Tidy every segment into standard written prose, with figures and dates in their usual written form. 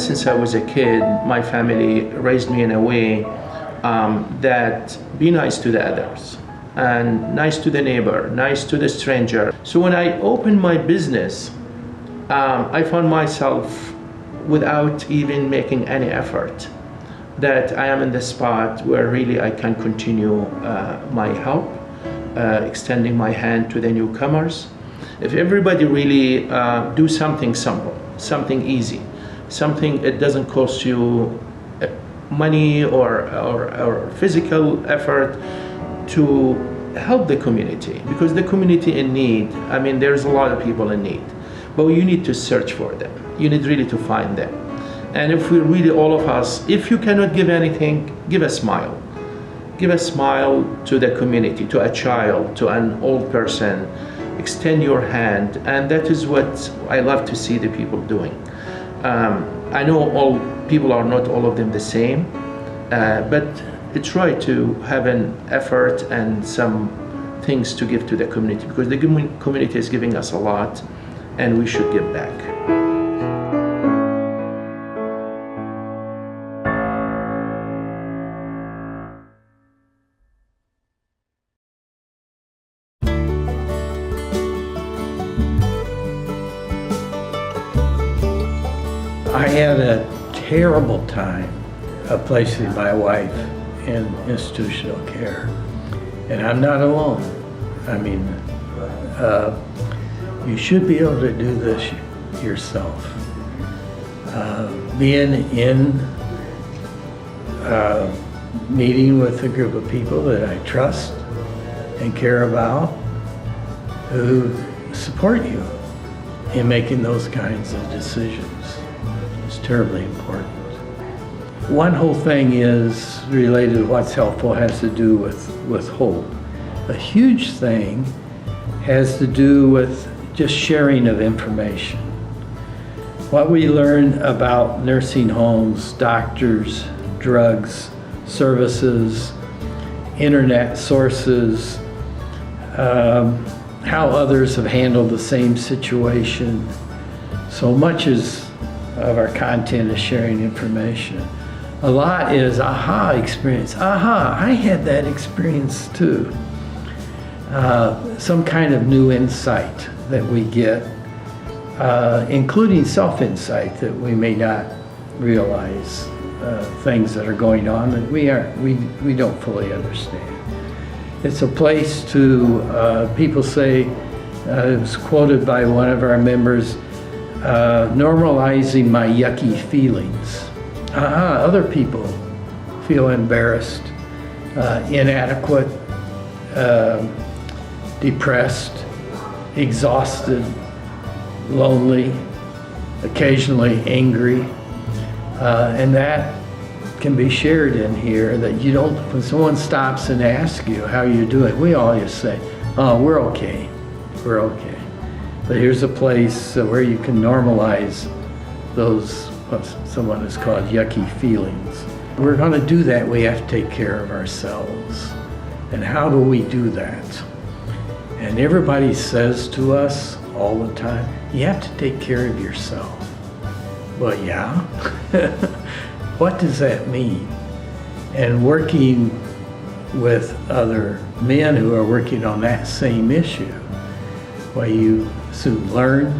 since I was a kid, my family raised me in a way that be nice to the others and nice to the neighbor, nice to the stranger. So when I opened my business, I found myself without even making any effort that I am in the spot where really I can continue my help, extending my hand to the newcomers. If everybody really do something simple, something easy, something it doesn't cost you money or physical effort to help the community, because the community in need, I mean, there's a lot of people in need, but you need to search for them. You need really to find them. And if we really, all of us, if you cannot give anything, give a smile. Give a smile to the community, to a child, to an old person. Extend your hand, and that is what I love to see the people doing. I know all people are not all of them the same, but try to have an effort and some things to give to the community, because the community is giving us a lot, and we should give back. I had a terrible time of placing my wife in institutional care, and I'm not alone. I mean, you should be able to do this yourself. Being in meeting with a group of people that I trust and care about, who support you in making those kinds of decisions. It's terribly important. One whole thing is related to what's helpful, has to do with hope. A huge thing has to do with just sharing of information. What we learn about nursing homes, doctors, drugs, services, internet sources, how others have handled the same situation. So much of our content is sharing information. A lot is aha experience. Aha, I had that experience too. Some kind of new insight that we get, including self-insight that we may not realize, things that are going on that we don't fully understand. It's a place to, people say, it was quoted by one of our members, normalizing my yucky feelings. Other people feel embarrassed, inadequate, depressed, exhausted, lonely, occasionally angry, and that can be shared in here, that you don't, when someone stops and asks you how you're doing, we always say, oh, we're okay, we're okay. But here's a place where you can normalize those, what someone has called yucky feelings. We're going to do that, we have to take care of ourselves. And how do we do that? And everybody says to us all the time, you have to take care of yourself. Well, yeah. What does that mean? And working with other men who are working on that same issue, well, you soon learn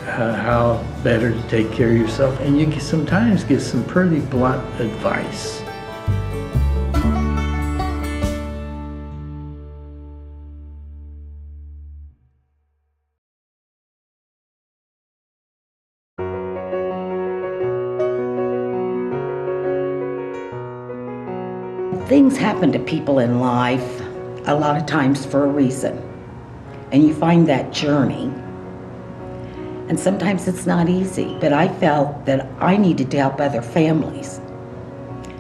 how better to take care of yourself, and you sometimes get some pretty blunt advice. Things happen to people in life a lot of times for a reason, and you find that journey, and sometimes it's not easy, but I felt that I needed to help other families.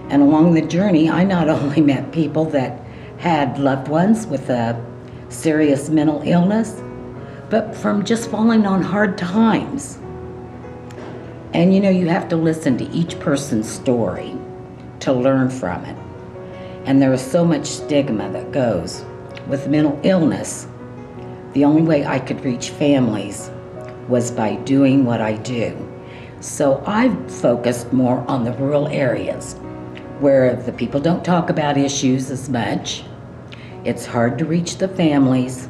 And along the journey, I not only met people that had loved ones with a serious mental illness, but from just falling on hard times. And you know, you have to listen to each person's story to learn from it. And there is so much stigma that goes with mental illness. The only way I could reach families was by doing what I do. So I've focused more on the rural areas where the people don't talk about issues as much. It's hard to reach the families,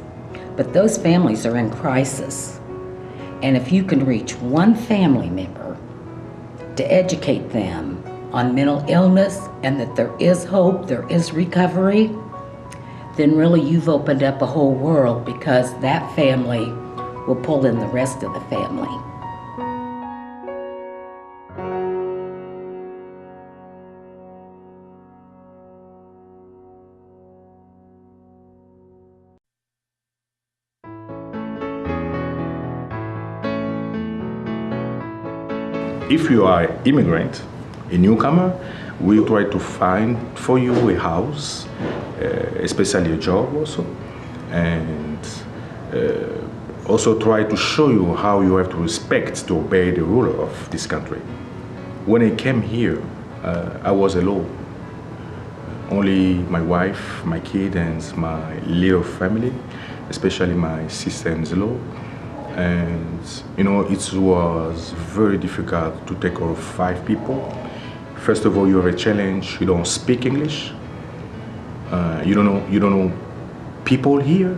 but those families are in crisis. And if you can reach one family member to educate them on mental illness and that there is hope, there is recovery, then really you've opened up a whole world, because that family will pull in the rest of the family. If you are an immigrant, a newcomer, we try to find for you a house, especially a job also, and also try to show you how you have to respect to obey the ruler of this country. When I came here, I was alone. Only my wife, my kid, and my little family, especially my sister-in-law. And you know, it was very difficult to take care of 5 people. First of all, you have a challenge. You don't speak English. You don't know people here.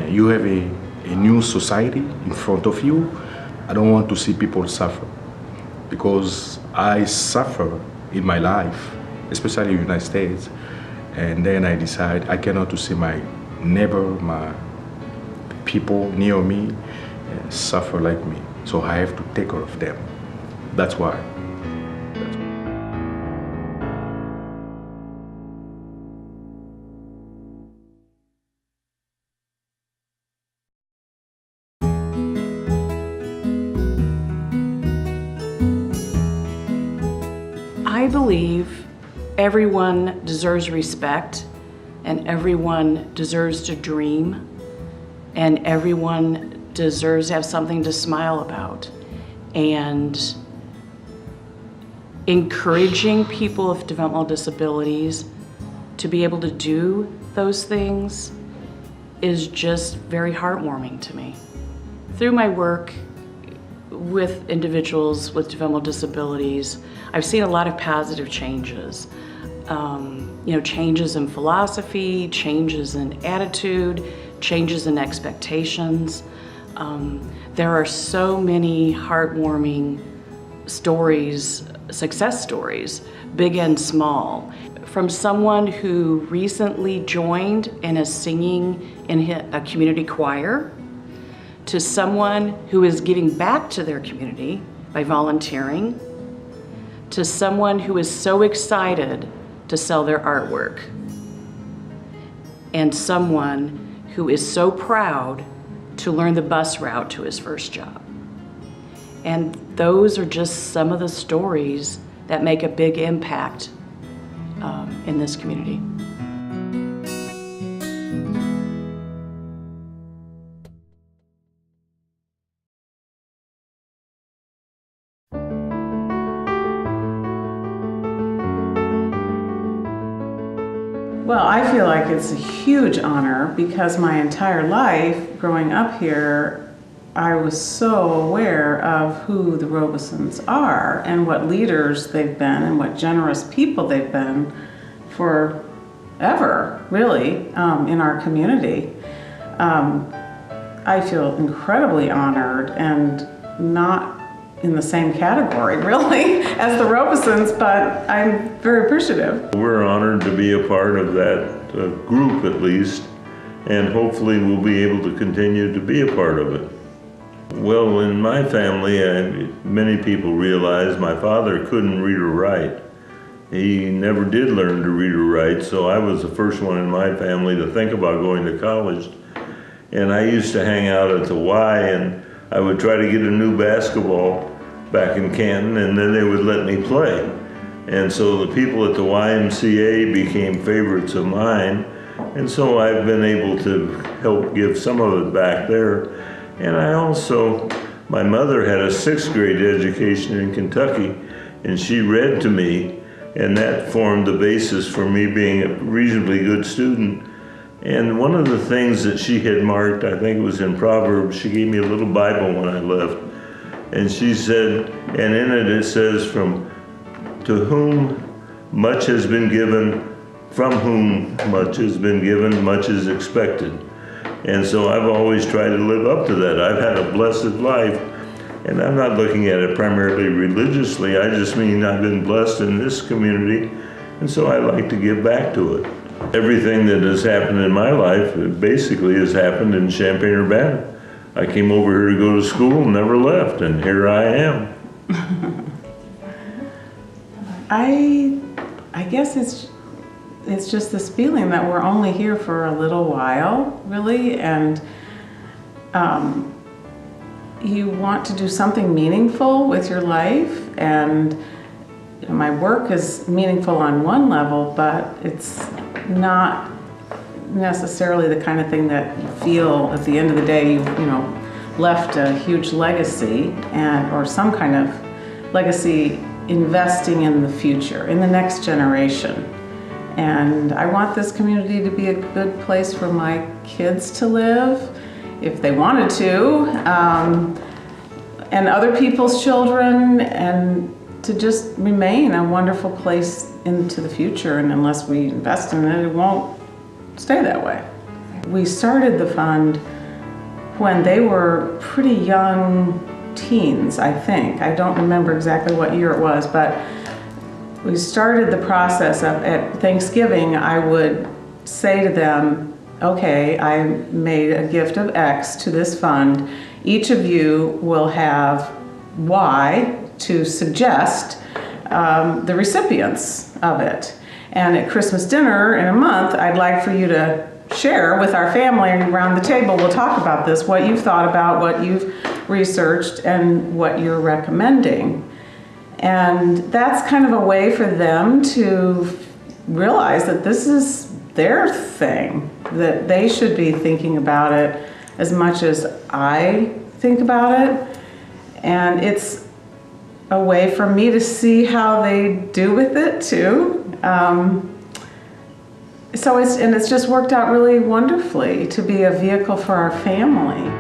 You have a new society in front of you. I don't want to see people suffer, because I suffer in my life, especially in the United States. And then I decide I cannot to see my neighbor, my people near me suffer like me. So I have to take care of them. That's why. I believe everyone deserves respect, and everyone deserves to dream, and everyone deserves to have something to smile about. And encouraging people with developmental disabilities to be able to do those things is just very heartwarming to me. Through my work with individuals with developmental disabilities, I've seen a lot of positive changes. Changes in philosophy, changes in attitude, changes in expectations. There are so many heartwarming stories, success stories, big and small. From someone who recently joined and is singing in a community choir, to someone who is giving back to their community by volunteering, to someone who is so excited to sell their artwork, and someone who is so proud to learn the bus route to his first job. And those are just some of the stories that make a big impact in this community. Well, I feel like it's a huge honor, because my entire life growing up here, I was so aware of who the Robesons are and what leaders they've been and what generous people they've been forever, really, in our community. I feel incredibly honored, and not in the same category, really, as the Robesons, but I'm very appreciative. We're honored to be a part of that group, at least, and hopefully we'll be able to continue to be a part of it. Well, in my family, many people realize my father couldn't read or write. He never did learn to read or write, so I was the first one in my family to think about going to college. And I used to hang out at the Y, and I would try to get a new basketball back in Canton, and then they would let me play. And so the people at the YMCA became favorites of mine, and so I've been able to help give some of it back there. And I also, my mother had a 6th grade education in Kentucky, and she read to me, and that formed the basis for me being a reasonably good student. And one of the things that she had marked, I think it was in Proverbs, she gave me a little Bible when I left, And she said, and in it it says, from to whom much has been given, from whom much has been given, much is expected. And so I've always tried to live up to that. I've had a blessed life, and I'm not looking at it primarily religiously. I just mean I've been blessed in this community, and so I like to give back to it. Everything that has happened in my life basically has happened in Champaign-Urbana. I came over here to go to school and never left, and here I am. I guess it's just this feeling that we're only here for a little while, really, and you want to do something meaningful with your life, and my work is meaningful on one level, but it's not necessarily the kind of thing that you feel at the end of the day you left a huge legacy or some kind of legacy investing in the future, in the next generation. And I want this community to be a good place for my kids to live, if they wanted to, and other people's children, and to just remain a wonderful place into the future. And unless we invest in it, it won't stay that way. We started the fund when they were pretty young teens, I think. I don't remember exactly what year it was, but we started the process of, at Thanksgiving, I would say to them, okay, I made a gift of X to this fund. Each of you will have Y to suggest the recipients of it. And at Christmas dinner in a month, I'd like for you to share with our family around the table. We'll talk about this, what you've thought about, what you've researched, and what you're recommending. And that's kind of a way for them to realize that this is their thing, that they should be thinking about it as much as I think about it. And it's a way for me to see how they do with it too. So it's just worked out really wonderfully to be a vehicle for our family.